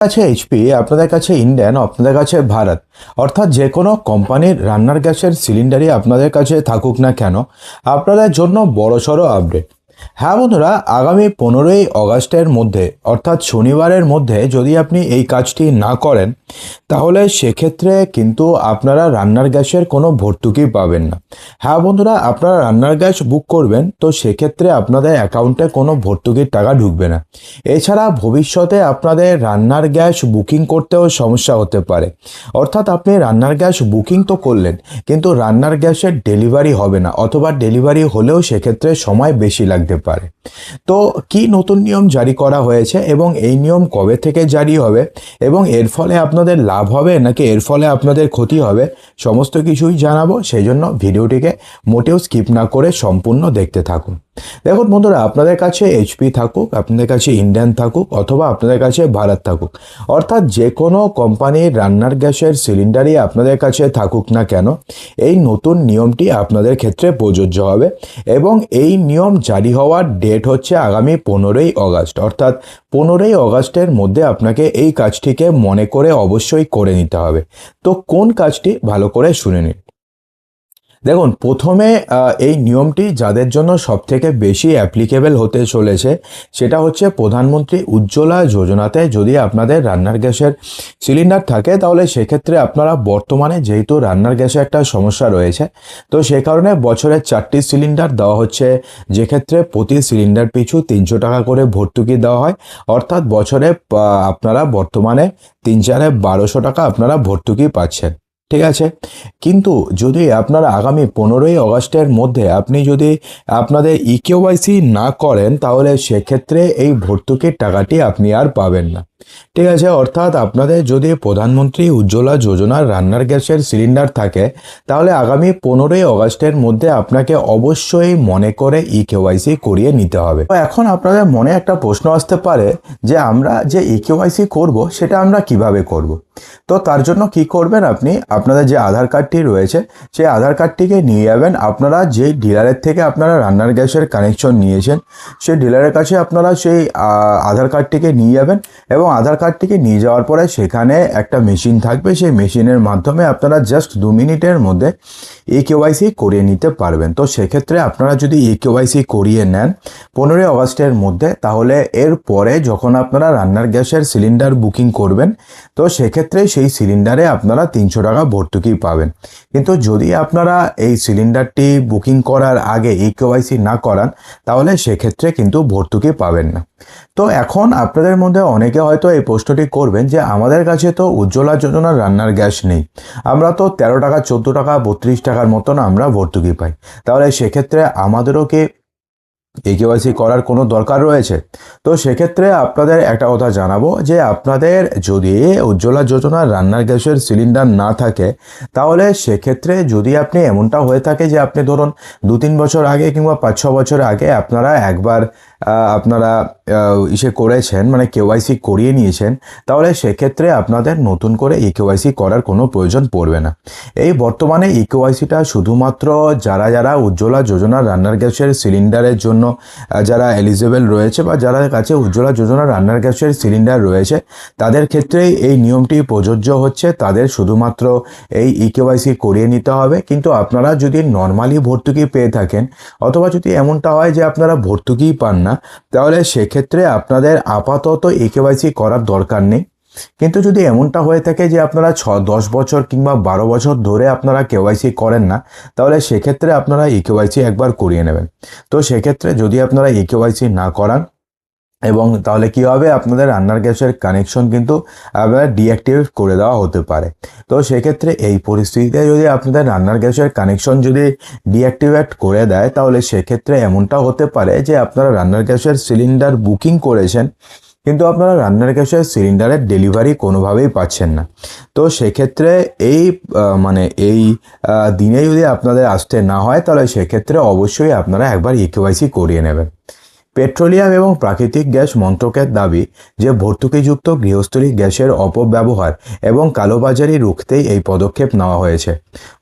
কাছে এইচপি, আপনাদের কাছে ইন্ডিয়ান, আপনাদের কাছে ভারত, অর্থাৎ যে কোনো কোম্পানির রান্নার গ্যাসের সিলিন্ডারই আপনাদের কাছে থাকুক না কেন, আপনাদের জন্য বড়সড় আপডেট। হ্যাঁ বন্ধুরা, আগামী 15ই অগাস্টের মধ্যে অর্থাৎ শনিবারের মধ্যে যদি আপনি এই কাজটি না করেন তাহলে সেক্ষেত্রে কিন্তু আপনারা রান্নার গ্যাসের কোনো ভর্তুকি পাবেন না। হ্যাঁ বন্ধুরা, আপনারা রান্নার গ্যাস বুক করবেন তো সেক্ষেত্রে আপনাদের অ্যাকাউন্টে কোনো ভর্তুকির টাকা ঢুকবে না। এছাড়া ভবিষ্যতে আপনাদের রান্নার গ্যাস বুকিং করতেও সমস্যা হতে পারে। অর্থাৎ আপনি রান্নার গ্যাস বুকিং তো করলেন কিন্তু রান্নার গ্যাসের ডেলিভারি হবে না, অথবা ডেলিভারি হলেও সেক্ষেত্রে সময় বেশি লাগতে পারে। তো কি নতুন নিয়ম জারি করা হয়েছে এবং এই নিয়ম কবে থেকে জারি হবে এবং এর ফলে আপনাদের লাভ হবে নাকি এর ফলে আপনাদের ক্ষতি হবে, সমস্ত কিছুই জানাবো। সেই জন্য ভিডিওটিকে মোটেও স্কিপ না করে সম্পূর্ণ দেখতে থাকুন। দেখুন বন্ধুরা, আপনাদের কাছে এইচপি থাকুক, আপনাদের কাছে ইন্ডিয়ান থাকুক, অথবা আপনাদের কাছে ভারত থাকুক, অর্থাৎ যে কোনো কোম্পানির রান্নার গ্যাসের সিলিন্ডারই আপনাদের কাছে থাকুক না কেন, এই নতুন নিয়মটি আপনাদের ক্ষেত্রে প্রযোজ্য হবে। এবং এই নিয়ম জারি হওয়ার ডেট হচ্ছে আগামী 15ই অগাস্ট, অর্থাৎ 15ই অগাস্টের মধ্যে আপনাকে এই কাজটিকে মনে করে অবশ্যই করে নিতে হবে। তো কোন কাজটি ভালো করে শুনে নিন। দেখুন, প্রথমে এই নিয়মটি যাদের জন্য সবথেকে বেশি অ্যাপ্লিকেবল হতে চলেছে সেটা হচ্ছে প্রধানমন্ত্রী উজ্জ্বলা যোজনাতে যদি আপনাদের রান্নার গ্যাসের সিলিন্ডার থাকে, তাহলে সেক্ষেত্রে আপনারা বর্তমানে যেহেতু রান্নার গ্যাসে একটা সমস্যা রয়েছে, তো সে কারণে বছরে 4টি সিলিন্ডার দেওয়া হচ্ছে, যেক্ষেত্রে প্রতি সিলিন্ডার পিছু 300 টাকা করে ভর্তুকি দেওয়া হয়। অর্থাৎ বছরে আপনারা বর্তমানে 3×4=1200 টাকা আপনারা ভর্তুকি পাচ্ছেন। ঠিক আছে, কিন্তু যদি আপনারা আগামী 15ই অগাস্টের মধ্যে আপনি যদি আপনাদের ইকেওয়াইসি না করেন তাহলে সেক্ষেত্রে এই ভর্তুকির টাকাটি আপনি আর পাবেন না। ঠিক আছে, অর্থাৎ আপনাদের যদি প্রধানমন্ত্রী উজ্জ্বলা যোজনার রান্নার গ্যাসের সিলিন্ডার থাকে তাহলে আগামী 15ই অগাস্টের মধ্যে আপনাকে অবশ্যই মনে করে ইকেওয়াইসি করিয়ে নিতে হবে। তো এখন আপনাদের মনে একটা প্রশ্ন আসতে পারে যে আমরা যে ইকেওয়াইসি করব সেটা আমরা কিভাবে করব। তো তার জন্য কি করবেন, আপনি আপনাদের যে আধার কার্ডটি রয়েছে সেই আধার কার্ডটিকে নিয়ে যাবেন। আপনারা যেই ডিলারের থেকে আপনারা রান্নার গ্যাসের কানেকশন নিয়েছেন সেই ডিলারের কাছে আপনারা সেই আধার কার্ডটিকে নিয়ে যাবেন এবং আধার কার্ডটিকে নিয়ে যাওয়ার পরে সেখানে একটা মেশিন থাকবে, সেই মেশিনের মাধ্যমে আপনারা জাস্ট 2 মিনিটের মধ্যে ইকেওয়াইসি করিয়ে নিতে পারবেন। তো সেক্ষেত্রে আপনারা যদি ইকেওয়াইসি করিয়ে নেন 15ই অগাস্টের মধ্যে, তাহলে এর পরে যখন আপনারা রান্নার গ্যাসের সিলিন্ডার বুকিং করবেন তো সেক্ষেত্রে সেই সিলিন্ডারে আপনারা 300 টাকা ভর্তুকি পাবেন। কিন্তু যদি আপনারা এই সিলিন্ডারটি বুকিং করার আগে ইকেওয়াইসি না করান তাহলে সেক্ষেত্রে কিন্তু ভর্তুকি পাবেন না। তো এখন আপনাদের মধ্যে অনেকে হয়তো এই প্রশ্নটি করবেন যে আমাদের কাছে তো উজ্জ্বলা যোজনার রান্নার গ্যাস নেই, আমরা তো 13 টাকা 14 টাকা 32 টাকার মতন আমরা ভর্তুকি পাই, তাহলে সেক্ষেত্রে আমাদেরও কি ইকেওয়াইসি করার কোনো দরকার রয়েছে? তো সেক্ষেত্রে আপনাদের একটা কথা জানাবো যে আপনাদের যদি উজ্জ্বলা যোজনার রান্নার গ্যাসের সিলিন্ডার না থাকে তাহলে সেক্ষেত্রে যদি আপনি এমনটা হয়ে থাকে যে আপনি ধরুন 2-3 বছর আগে কিংবা 5-6 বছর আগে আপনারা একবার আপনারা ইসে করেছেন, মানে কেওয়াইসি করিয়ে নিয়েছেন, তাহলে সেক্ষেত্রে আপনাদের নতুন করে ইকেওয়াইসি করার কোনো প্রয়োজন পড়বে না। এই বর্তমানে ইকেওয়াইসিটা শুধুমাত্র যারা যারা উজ্জ্বলা যোজনার রান্নার গ্যাসের সিলিন্ডারের জন্য যারা এলিজিবল রয়েছে বা যারা কাছে উজ্জ্বলা যোজনার রান্নার গ্যাসের সিলিন্ডার রয়েছে তাদের ক্ষেত্রেই এই নিয়মটি প্রযোজ্য হচ্ছে। তাদের শুধুমাত্র এই ইকেওয়াইসি করিয়ে নিতে হবে। কিন্তু আপনারা যদি নর্মালি ভর্তুকি পেয়ে থাকেন অথবা যদি এমনটা হয় যে আপনারা ভর্তুকিই পান না, তাহলে সেক্ষেত্রে আপনাদের আপাতত ইকেওয়াইসি করার দরকার নেই। কিন্তু যদি এমনটা হয়ে থাকে যে আপনারা 10 বছর কিংবা 12 বছর ধরে আপনারা কেওয়াইসি করেন না, তাহলে সেক্ষেত্রে আপনারা ইকেওয়াইসি একবার করিয়ে নেবেন। তো সেক্ষেত্রে যদি আপনারা ইকেওয়াইসি না করান এবং তাহলে কি হবে, আপনাদের রান্নার গ্যাসের কানেকশন কিন্তু আপনারা ডিঅ্যাক্টিভেট করে দেওয়া হতে পারে। তো সেক্ষেত্রে এই পরিস্থিতিতে যদি আপনাদের রান্নার গ্যাসের কানেকশন যদি ডিঅ্যাক্টিভেট করে দেয় তাহলে সেক্ষেত্রে এমনটা হতে পারে যে আপনারা রান্নার গ্যাসের সিলিন্ডার বুকিং করেছেন কিন্তু আপনারা রান্নার গ্যাসের সিলিন্ডারের ডেলিভারি কোনোভাবেই পাচ্ছেন না। তো সেক্ষেত্রে এই এই দিনে যদি আপনাদের আসতে না হয় তাহলে সেক্ষেত্রে অবশ্যই আপনারা একবার ইকেওয়াইসি করিয়ে নেবেন। পেট্রোলিয়াম এবং প্রাকৃতিক গ্যাস মন্ত্রকের দাবি যে ভর্তুকিযুক্ত গৃহস্থলী গ্যাসের অপব্যবহার এবং কালোবাজারি রুখতেই এই পদক্ষেপ নেওয়া হয়েছে।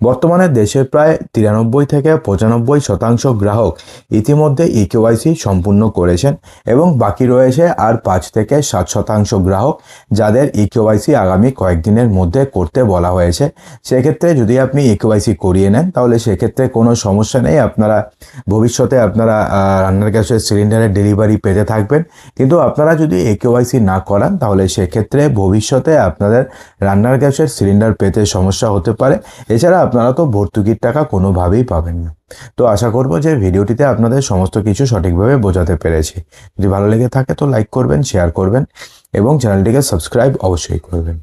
বর্তমানে দেশের প্রায় 93 থেকে 95% গ্রাহক ইতিমধ্যে ইকেওয়াইসি সম্পূর্ণ করেছেন এবং বাকি রয়েছে আর 5 থেকে 7% গ্রাহক যাদের ইকেওয়াইসি আগামী কয়েকদিনের মধ্যে করতে বলা হয়েছে। সেক্ষেত্রে যদি আপনি ইকেওয়াইসি করিয়ে নেন তাহলে সেক্ষেত্রে কোনো সমস্যা নেই, আপনারা ভবিষ্যতে আপনারা রান্নার গ্যাসের সিলিন্ডারের ডেলিভারি পেতে থাকবেন। কিন্তু আপনারা যদি ইকেওয়াইসি না করান তাহলে সেক্ষেত্রে ভবিষ্যতে আপনাদের রান্নার গ্যাসের সিলিন্ডার পেতে সমস্যা হতে পারে। এছাড়া আপনারা তো ভর্তুকির টাকা কোনোভাবেই পাবেন না। তো আশা করব যে ভিডিওটিতে আপনাদের সমস্ত কিছু সঠিকভাবে বোঝাতে পেরেছি। যদি ভালো লেগে থাকে তো লাইক করবেন, শেয়ার করবেন এবং চ্যানেলটিকে সাবস্ক্রাইব অবশ্যই করবেন।